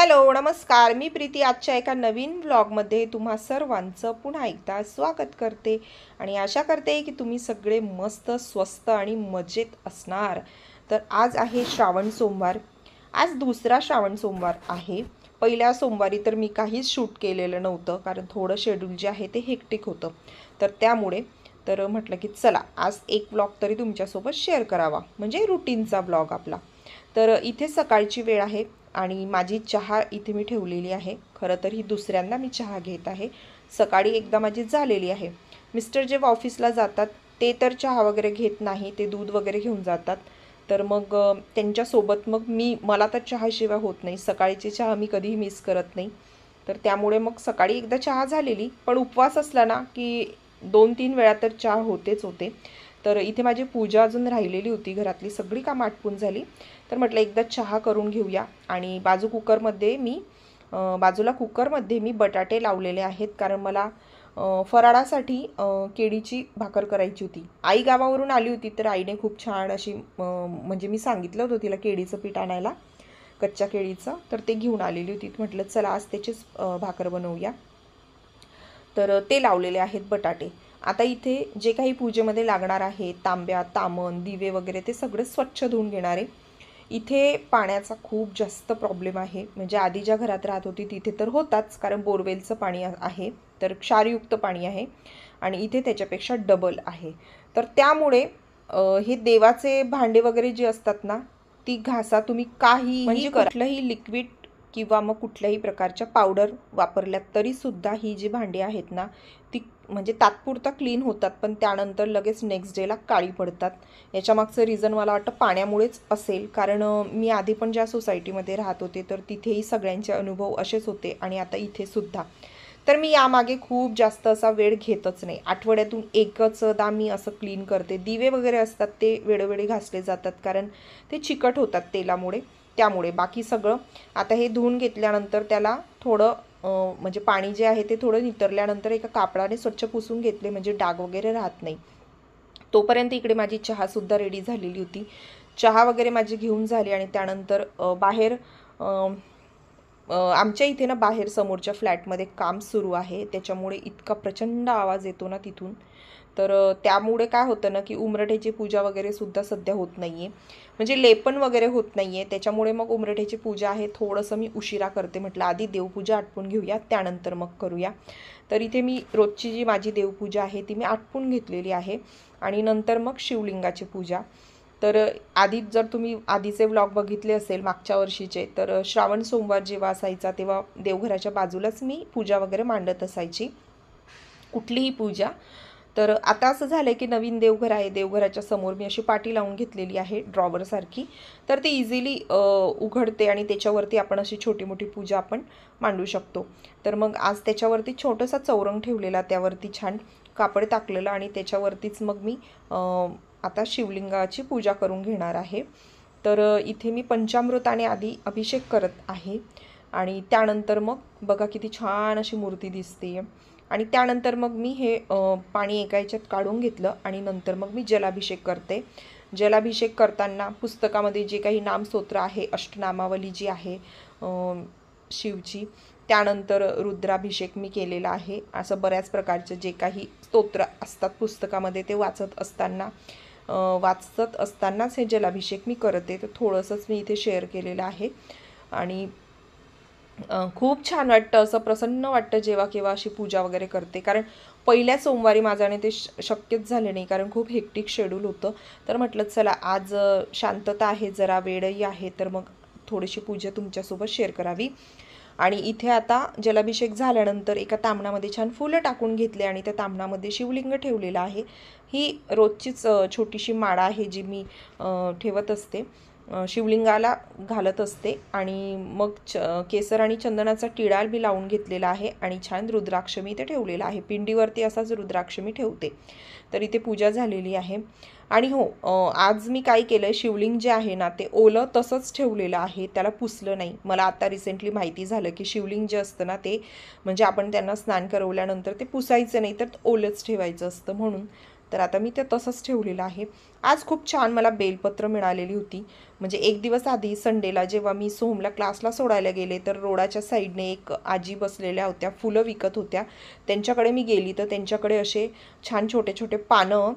Hello नमस्कार, मी प्रीती आजच्या एका नवीन व्लॉगमध्ये तुम्हा सर्वांचं पुन्हा एकदा स्वागत करते आणि आशा करते की तुम्ही सगळे मस्त स्वस्त आणि मजेत असणार। तर आज आहे श्रावण सोमवार। आज दुसरा श्रावण सोमवार आहे। पहिल्या सोमवारी तर मी काहीच शूट केलेलं नव्हतं कारण थोडं शेड्यूल जे आहे ते हेक्टिक होतं, तर त्यामुळे म्हटलं की चला आज एक व्लॉग तरी तुमच्यासोबत शेअर करावा, म्हणजे रुटीनचा व्लॉग आपला। तर इथे सकाळची वेळ आहे आणि माझी चहा इथे मी ठेवलेली आहे। खरं तर ही दुसऱ्यांदा मी चहा घेत आहे। सकाळी एकदा माझी झालेली आहे। मिस्टर जेव्हा ऑफिसला जातात ते तर चहा वगैरे घेत नाही, ते दूध वगैरे घेऊन जातात। तर मग त्यांच्यासोबत मग मला तर चहाशिवाय होत नाही। सकाळची चहा मी कधीही मिस करत नाही। तर त्यामुळे मग सकाळी एकदा चहा झालेली, पण उपवास असला ना की 2-3 वेळा तर चहा होतेच होते। तर इथे माझी पूजा अजून राहिलेली होती, घरातली सगळी कामं आटपून झाली। तर म्हटलं एकदा चहा करून घेऊया आणि बाजूला कुकरमध्ये मी बटाटे लावलेले आहेत, कारण मला फराळासाठी केळीची भाकर करायची होती। आई गावावरून आली होती, तर आईने खूप छान अशी म्हणजे मी सांगितलं होतं तिला केळीचं पीठ आणायला, कच्च्या केळीचं, तर ते घेऊन आलेली होती। म्हटलं चला आज त्याचीच भाकर बनवूया। तर ते लावलेले आहेत बटाटे। आता इथे जे काही पूजेमध्ये लागणार आहे, तांब्या, तामण, दिवे वगैरे ते सगळे स्वच्छ धुवून घेणार आहे। इथे पाण्याचा खूप जास्त प्रॉब्लेम आहे, म्हणजे आधी ज्या घरात राहत होती तिथे तर होताच, कारण बोरवेलचं पाणी आहे, तर क्षारयुक्त पाणी आहे आणि इथे त्याच्यापेक्षा डबल आहे। तर त्यामुळे हे देवाचे भांडे वगैरे जे असतात ना, ती घासा तुम्ही काहीही म्हणजे कुठलंही लिक्विड किंवा मग कुठल्याही प्रकारच्या पावडर वापरल्यात तरीसुद्धा ही जी भांडी आहेत ना, ती म्हणजे तात्पुरता क्लीन होतात, पण त्यानंतर लगेच नेक्स्ट डेला काळी पडतात। याच्यामागचं रिझन मला वाटतं पाण्यामुळेच असेल, कारण मी आधी पण ज्या सोसायटीमध्ये राहत होते तर तिथेही सगळ्यांचे अनुभव असेच होते आणि आता इथेसुद्धा। तर मी यामागे खूप जास्त असा वेळ घेतच नाही, आठवड्यातून एकचदा मी असं क्लीन करते। दिवे वगैरे असतात ते वेळोवेळी घासले जातात, कारण ते चिकट होतात तेलामुळे, त्यामुळे बाकी सगळं। आता हे धुवून घेतल्यानंतर त्याला थोडं म्हणजे पाणी जे आहे ते थोडं नितरल्यानंतर एका कापडाने स्वच्छ पुसून घेतले, म्हणजे डाग वगैरे राहत नाही। तोपर्यंत इकडे माझी चहासुद्धा रेडी झालेली होती। चहा वगैरे माझी घेऊन झाली आणि त्यानंतर बाहेर आमच्या इथे ना बाहेर समोरच्या फ्लॅटमध्ये काम सुरू आहे, त्याच्यामुळे इतका प्रचंड आवाज येतो ना तिथून। तर त्यामुळे काय होतं ना की उंबरठ्याची पूजा वगैरे सुद्धा सध्या होत नाही आहे, म्हणजे लेपन वगैरे होत नाही आहे, त्याच्यामुळे मग उंबरठ्याची पूजा आहे थोडंसं मी उशिरा करते। म्हटलं आधी देवपूजा आटपून घेऊया, त्यानंतर मग करूया। तर इथे मी रोजची जी माझी देवपूजा आहे ती मी आटपून घेतलेली आहे आणि नंतर मग शिवलिंगाची पूजा। तर आधी जर तुम्ही आधीचे व्लॉग बघितले असेल मागच्या वर्षीचे, तर श्रावण सोमवार जेव्हा असायचा तेव्हा देवघराच्या बाजूलाच मी पूजा वगैरे मांडत असायची, कुठलीही पूजा। तर आता असं झालं की नवीन देवघर आहे, देवघराच्या समोर मी अशी पाटी लावून घेतलेली आहे ड्रॉवरसारखी, तर ती इझिली उघडते आणि त्याच्यावरती आपण अशी छोटी मोठी पूजा आपण मांडू शकतो। तर मग आज त्याच्यावरती छोटासा चौरंग ठेवलेला, त्यावरती छान कापड टाकलेलं आणि त्याच्यावरतीच मग मी आता शिवलिंगाची पूजा करून घेणार आहे। तर इथे मी पंचामृताने आधी अभिषेक करत आहे आणि त्यानंतर मग बघा किती छान अशी मूर्ती दिसते। आणि त्यानंतर मग मी हे पाणी एका याच्यात काढून घेतलं आणि नंतर मग मी जलाभिषेक करते। जलाभिषेक करताना पुस्तकामध्ये जे काही नामस्तोत्र आहे, अष्टनामावली जी आहे शिवची, त्यानंतर रुद्राभिषेक मी केलेला आहे। असं बऱ्याच प्रकारचे जे काही स्तोत्र असतात पुस्तकामध्ये ते वाचत असतानाच हे जलाभिषेक मी करते। तर थोडंसंच मी इथे शेअर केलेलं आहे आणि खूप छान वाटतं, असं प्रसन्न वाटतं जेव्हा केव्हा अशी पूजा वगैरे करते, कारण पहिल्या सोमवारी माझ्याने ते शक्यच झाले नाही, कारण खूप हेक्टिक शेड्यूल होतं। तर म्हटलं चला आज शांतता आहे, जरा वेळही आहे, तर मग थोडीशी पूजा तुमच्यासोबत शेअर करावी। आणि इथे आता जलाभिषेक झाल्यानंतर एका तामणामध्ये छान फुलं टाकून घेतले आणि त्या तामणामध्ये शिवलिंग ठेवलेलं आहे। ही रोजचीच छोटीशी माळा आहे जी मी ठेवत असते, शिवलिंगाला घालत असते। आणि मग केसर आणि चंदनाचा टिळा मी लावून घेतलेला आहे आणि छान रुद्राक्ष मी इथे ठेवलेला आहे, पिंडीवरती असाच रुद्राक्ष मी ठेवते। तर इथे पूजा झालेली आहे। आणि हो, आज मी काय केलं, शिवलिंग जे आहे ना ते ओलं तसंच ठेवलेलं आहे, त्याला पुसलं नाही। मला आता रिसेंटली माहिती झालं की शिवलिंग जे असतं ना ते म्हणजे आपण त्यांना स्नान करवल्यानंतर ते पुसायचं नाही, तर ओलंच ठेवायचं असतं म्हणून। तर आता मी ते तसंच ठेवलेलं आहे। आज खूप छान मला बेलपत्र मिळालेली होती, म्हणजे एक दिवस आधी संडेला जेव्हा मी सोहमला क्लासला सोडायला गेले तर रोडाच्या साईडने एक आजी बसलेल्या होत्या, फुलं विकत होत्या. त्यांच्याकडे मी गेली तर त्यांच्याकडे असे छान छोटे छोटे पानं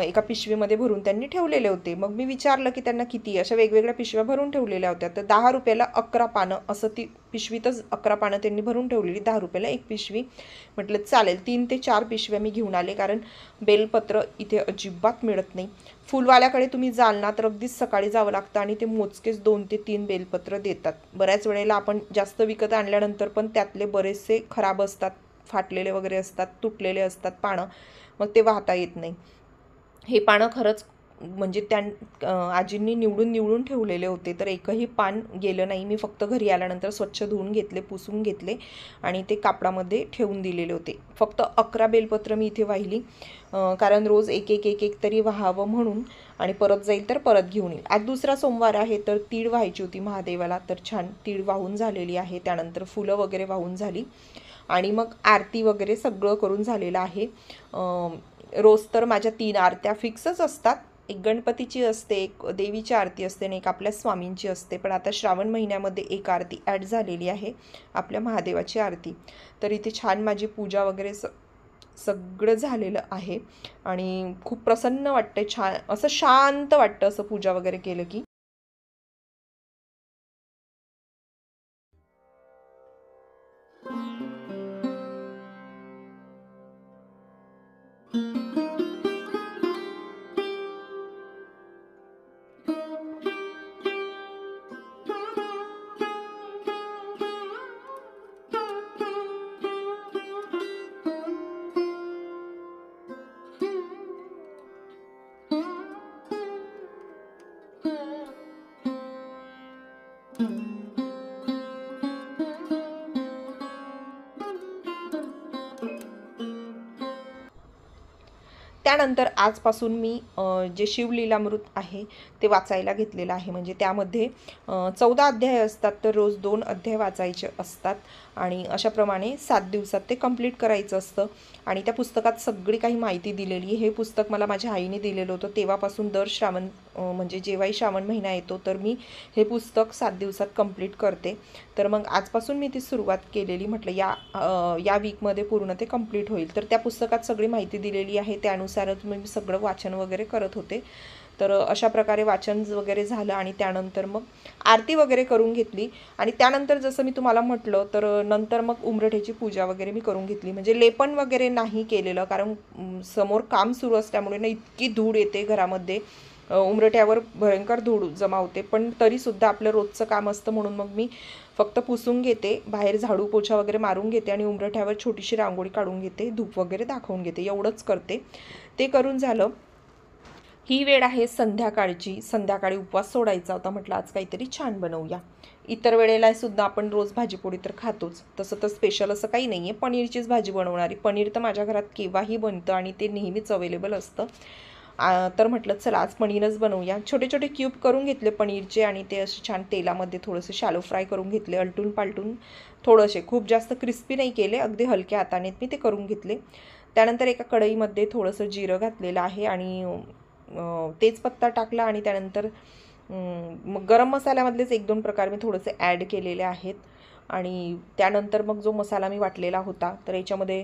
एका पिशवीमध्ये भरून त्यांनी ठेवलेले होते. मग मी विचारलं की त्यांना किती, अशा वेगवेगळ्या पिशव्या भरून ठेवलेल्या होत्या. तर 10 रुपयाला 11 पानं असं ती पिशवीतच 11 पानं त्यांनी भरून ठेवलेली, 10 रुपयाला एक पिशवी. म्हटलं चालेल. 3 ते 4 पिशव्या मी घेऊन आले, कारण बेलपत्र इथे अजिबात मिळत नाही. फुलवाल्याकडे तुम्ही जाल ना तर अगदीच सकाळी जावं लागतं आणि ते मोजकेच 2 ते 3 बेलपत्र देतात. बऱ्याच वेळेला आपण जास्त विकत आणल्यानंतर पण त्यातले बरेचसे खराब असतात, फाटलेले वगैरे असतात, तुटलेले असतात पानं, मग ते वाहता येत नाही. हे पानं खरंच म्हणजे आजींनी निवडून निवडून ठेवलेले होते, तर एकही पान गेलं नाही. मी फक्त घरी आल्यानंतर स्वच्छ धुवून घेतले, पुसून घेतले आणि ते कापडामध्ये ठेवून दिलेले होते. फक्त 11 बेलपत्र मी इथे वाहिली, कारण रोज एक एक एक एक तरी व्हावं म्हणून, आणि परत जाईल तर परत घेऊन येईल. आज दुसरा सोमवार आहे तर तीळ व्हायची होती महादेवाला, तर छान तीळ वाहून झालेली आहे. त्यानंतर फुलं वगैरे वाहून झाली आणि मग आरती वगैरे सगळं करून झालेलं आहे. रोज तर माझ्या 3 आरत्या फिक्सच असतात. एक गणपतीची असते, एक देवीची आरती असते आणि एक आपल्या स्वामींची असते. पण आता श्रावण महिन्यामध्ये एक आरती ॲड झालेली आहे, आपल्या महादेवाची आरती. तर इथे छान माझी पूजा वगैरे सगळं झालेलं आहे आणि खूप प्रसन्न वाटतं, छान असं शांत वाटतं असं पूजा वगैरे केलं की. त्यानंतर आजपासून मी जे शिवलीलामृत आहे ते वाचायला घेतलेलं आहे. म्हणजे त्यामध्ये 14 अध्याय असतात, तर रोज 2 अध्याय वाचायचे असतात आणि अशाप्रमाणे 7 दिवसात ते कंप्लीट करायचं असतं. आणि त्या पुस्तकात सगळी काही माहिती दिलेली. हे पुस्तक मला माझ्या आईने दिलेलं होतं. तेव्हापासून दर श्रावण म्हणजे जेव्हाही श्रावण महिना येतो तर मी हे पुस्तक 7 दिवसात कंप्लीट करते. तर मग आजपासून मी ती सुरुवात केलेली. म्हटलं या वीकमध्ये पूर्ण ते कंप्लीट होईल. तर त्या पुस्तकात सगळी माहिती दिलेली आहे, त्यानुसारच मी सगळं वाचन वगैरे करत होते. तर अशा प्रकारे वाचन वगैरे झालं आणि त्यानंतर मग आरती वगैरे करून घेतली. आणि त्यानंतर जसं मी तुम्हाला म्हटलं तर नंतर मग उंबरठ्याची पूजा वगैरे मी करून घेतली. म्हणजे लेपन वगैरे नाही केलेलं, कारण समोर काम सुरू असल्यामुळे ना इतकी धूळ येते घरामध्ये, उंबरठ्यावर भयंकर धूळ जमा होते. पण तरीसुद्धा आपलं रोजचं काम असतं म्हणून मग मी फक्त पुसून घेते, बाहेर झाडू पोछा वगैरे मारून घेते आणि उंबरठ्यावर छोटीशी रांगोळी काढून घेते, धूप वगैरे दाखवून घेते, एवढंच करते. ते करून झालं. ही वेळ आहे संध्याकाळची. संध्याकाळी उपवास सोडायचा होता. म्हटलं आज काहीतरी छान बनवूया. इतर वेळेला सुद्धा आपण रोज भाजीपोळी तर खातोच, तसं तर स्पेशल असं काही नाही आहे. पनीरचीच भाजी बनवणारी. पनीर तर माझ्या घरात केव्हाही बनतं आणि ते नेहमीच अवेलेबल असतं. तर म्हटलं चला आज पनीरच बनवूया. छोटे छोटे क्यूब करून घेतले पनीरचे आणि ते असे छान तेलामध्ये थोडेसे शॅलो फ्राय करून घेतले, अलटून पालटून थोडेसे, खूप जास्त क्रिस्पी नाही केले, अगदी हलक्या हाताने मी ते करून घेतले. त्यानंतर एका कढईमध्ये थोडंसं जिरं घातलेलं आहे आणि तेजपत्ता टाकला आणि त्यानंतर मग गरम मसाल्यामधलेच 1-2 प्रकार मी थोडेसे ॲड केलेले आहेत. आणि त्यानंतर मग जो मसाला मी वाटलेला होता तर याच्यामध्ये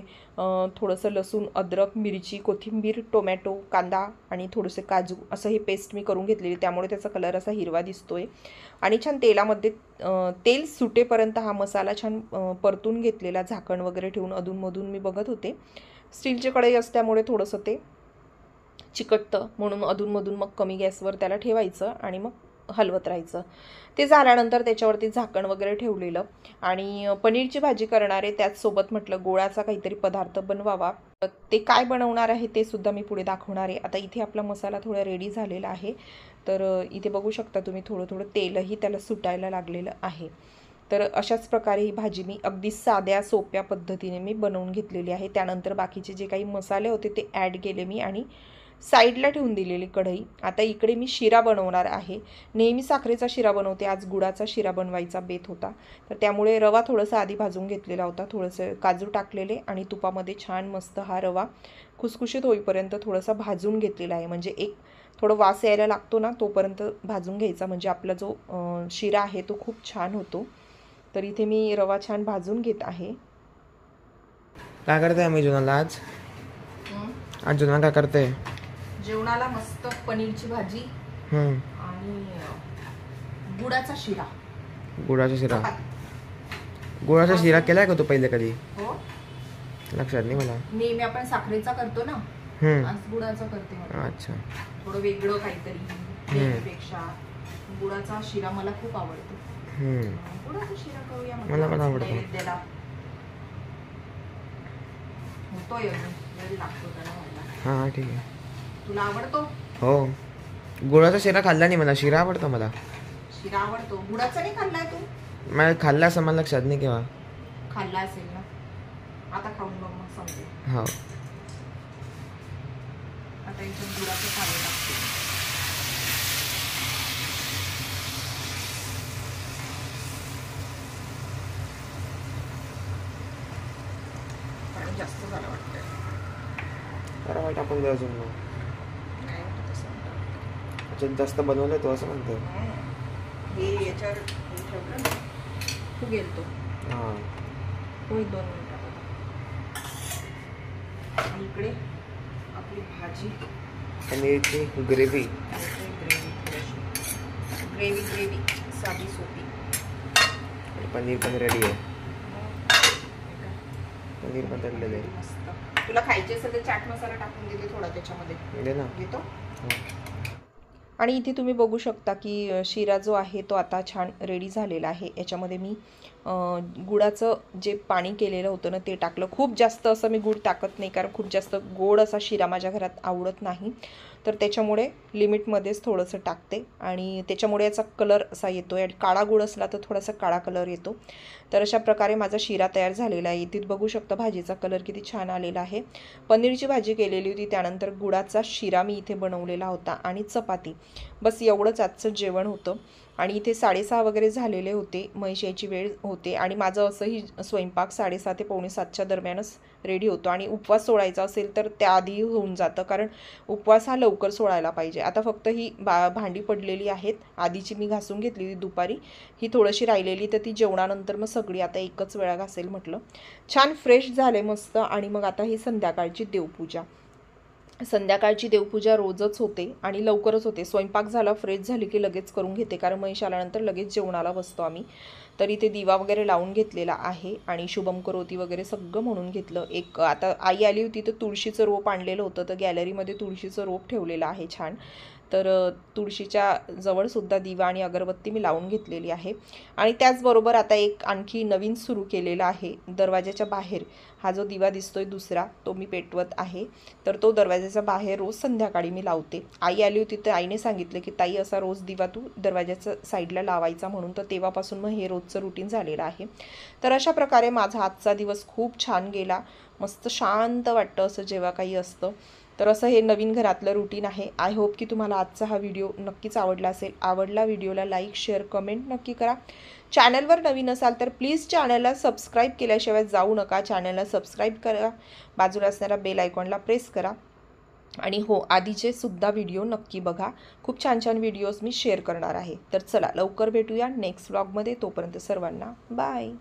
थोडंसं लसूण, अद्रक, मिरची, कोथिंबीर, टोमॅटो, कांदा आणि थोडेसे काजू असं ही पेस्ट मी करून घेतलेली, त्यामुळे त्याचा कलर असा हिरवा दिसतोय. आणि छान तेलामध्ये तेल सुटेपर्यंत हा मसाला छान परतून घेतलेला, झाकण वगैरे ठेवून अधूनमधून मी बघत होते. स्टीलची कढई असल्यामुळे थोडंसं ते चिकटतं, म्हणून अधूनमधून मग कमी गॅसवर त्याला ठेवायचं आणि मग हलवत राहायचं. ते झाल्यानंतर त्याच्यावरती झाकण वगैरे ठेवलेलं आणि पनीरची भाजी करणार आहे, त्याचसोबत म्हटलं गोळाचा काहीतरी पदार्थ बनवावा. ते काय बनवणार आहे ते सुद्धा मी पुढे दाखवणार आहे. आता इथे आपला मसाला थोडा रेडी झालेला आहे. तर इथे बघू शकता तुम्ही थोडं थोडं तेलही त्याला सुटायला लागलेलं आहे. तर अशाच प्रकारे ही भाजी मी अगदी साध्या सोप्या पद्धतीने मी बनवून घेतलेली आहे. त्यानंतर बाकीचे जे काही मसाले होते ते ॲड केले मी आणि साईडला ठेवून दिलेली कढई. आता इकडे मी शिरा बनवणार आहे. नेहमी साखरेचा शिरा बनवते, आज गुळाचा शिरा बनवायचा बेत होता. तर त्यामुळे रवा थोडासा आधी भाजून घेतलेला होता, थोडंसं काजू टाकलेले आणि तुपामध्ये छान मस्त हा रवा खुसखुशीत होईपर्यंत थोडासा भाजून घेतलेला आहे. म्हणजे एक थोडं वास यायला लागतो ना, तोपर्यंत भाजून घ्यायचा, म्हणजे आपला जो शिरा आहे तो खूप छान होतो. तर इथे मी रवा छान भाजून घेत आहे. काय करते आम्ही जेवणाला आज? आज जेवणाला काय करते? जेवणाला मस्त पनीरची भाजी आणि गुळाचा शिरा. गुळाचा शिरा? गुळाचा शिरा केलाय का तू पहिले कधी? हो, लक्षात नाही मला. नेहमी आपण साखरेचा करतो ना, आज गुळाचा करते. अच्छा, थोडं वेगळं काहीतरी पेक्षा गुळाचा शिरा मला खूप आवडतो. गुळाचा शिरा करूया मला पण आवडतो. नैवेद्याला होतोय, वेळ लागतो त्याला व्हायला. हां ठीक आहे. तुला आवडतो? हो, गुळाचा शिरा खाल्ला नाही, मला शिरा आवडतो. मला शिरा आवडतो. गुळाचा नाही खाल्लाय तू? मला खाल्ला असं मला लक्षात नाही. केव्हा खाल्ला असेल ना, आता खाऊन बघ मग समजेल. हो, आता याच्यात गुळाचं पाणी टाकते. पाणी जास्त झालं वाटतंय. जरा वाईट आपण द्या अजून. नाही होतं तसं. अच्छा, जास्त बनवलंय तो असं म्हणतो. हे याच्यावर ठेवलं ना, तू गेलतो. हां, होईल 2 मिनिटात. आणि इकडे आपली भाजी, पनीरची ग्रेव्ही. ग्रेव्ही साधी सोपी. पनीर पण रेडी आहे. पनीर पण तळलेलं आहे मस्त. तुला खायचे असेल तर चाट मसाला टाकून देते थोडा त्याच्यामध्ये. दे ना. घेतो. आणि इथे तुम्ही बघू शकता की शिरा जो आहे तो आता छान रेडी झालेला आहे. याच्यामध्ये मी गुळाचं जे पाणी केलेलं होतं ना ते टाकलं. खूप जास्त असं मी गूळ टाकत नाही, कारण खूप जास्त गोड असा शिरा माझ्या घरात आवडत नाही. तर त्याच्यामुळे लिमिटमध्येच थोडंसं टाकते आणि त्याच्यामुळे याचा कलर असा येतो आहे. आणि काळा गूळ असला तर थोडासा काळा कलर येतो. तर अशा प्रकारे माझा शिरा तयार झालेला आहे. इथे बघू शकता भाजीचा कलर किती छान आलेला आहे. पनीरची भाजी केलेली होती, त्यानंतर गुळाचा शिरा मी इथे बनवलेला होता आणि चपाती. बस एवढंच आजचं जेवण होतं. आणि इथे 6:30 वगैरे झालेले होते, म्हैस यायची वेळ होते. आणि माझं असंही स्वयंपाक 6:30 ते 6:45च्या दरम्यानच रेडी होतो. आणि उपवास सोडायचा असेल तर त्याआधी होऊन जातं, कारण उपवास हा लवकर सोडायला पाहिजे. आता फक्त ही भांडी पडलेली आहेत, आधीची मी घासून घेतली होती दुपारी, ही थोडीशी राहिलेली, तर ती जेवणानंतर मग सगळी आता एकच वेळा घासेल म्हटलं. छान फ्रेश झाले मस्त. आणि मग आता ही संध्याकाळची देवपूजा. संध्याकाळची देवपूजा रोजच होते आणि लवकरच होते. स्वयंपाक झाला, फ्रेश झाली की लगेच करून घेते, कारण म्हैस आल्यानंतर लगेच जेवणाला बसतो आम्ही. तर इथे दिवा वगैरे लावून घेतलेला आहे आणि शुभम करोती वगैरे सगळं म्हणून घेतलं. एक आता आई आली होती तर तुळशीचं रोप आणलेलं होतं, तर गॅलरीमध्ये तुळशीचं रोप ठेवलेलं आहे छान. तर तुळशीच्या जवळसुद्धा दिवा आणि अगरबत्ती मी लावून घेतलेली आहे. आणि त्याचबरोबर आता एक आणखी नवीन सुरू केलेला आहे. दरवाजाच्या बाहेर हा जो दिवा दिसतोय दुसरा, तो मी पेटवत आहे. तर तो दरवाजाच्या बाहेर रोज संध्याकाळी मी लावते. आई आली होती तर आईने सांगितलं की ताई असा रोज दिवा तू दरवाजाच्या साईडला लावायचा म्हणून, तर तेव्हापासून मग हे रोजचं रुटीन झालेलं आहे. तर अशा प्रकारे माझा आजचा दिवस खूप छान गेला. मस्त शांत वाटतं असं जेव्हा काही असतं. तर असं हे नवीन घरातलं रुटीन आहे. आय होप की तुम्हाला आजचा हा व्हिडिओ नक्कीच आवडला असेल. आवडला व्हिडिओला लाईक, शेअर, कमेंट नक्की करा. चॅनलवर नवीन असाल तर प्लीज चॅनलला सबस्क्राईब केल्याशिवाय जाऊ नका. चॅनलला सबस्क्राईब करा, बाजूला असणारा बेल आयकॉनला प्रेस करा. आणि हो, आधीचे सुद्धा व्हिडिओ नक्की बघा. खूप छान छान व्हिडिओज मी शेअर करणार आहे. तर चला लवकर भेटूया नेक्स्ट व्लॉगमध्ये. तोपर्यंत सर्वांना बाय.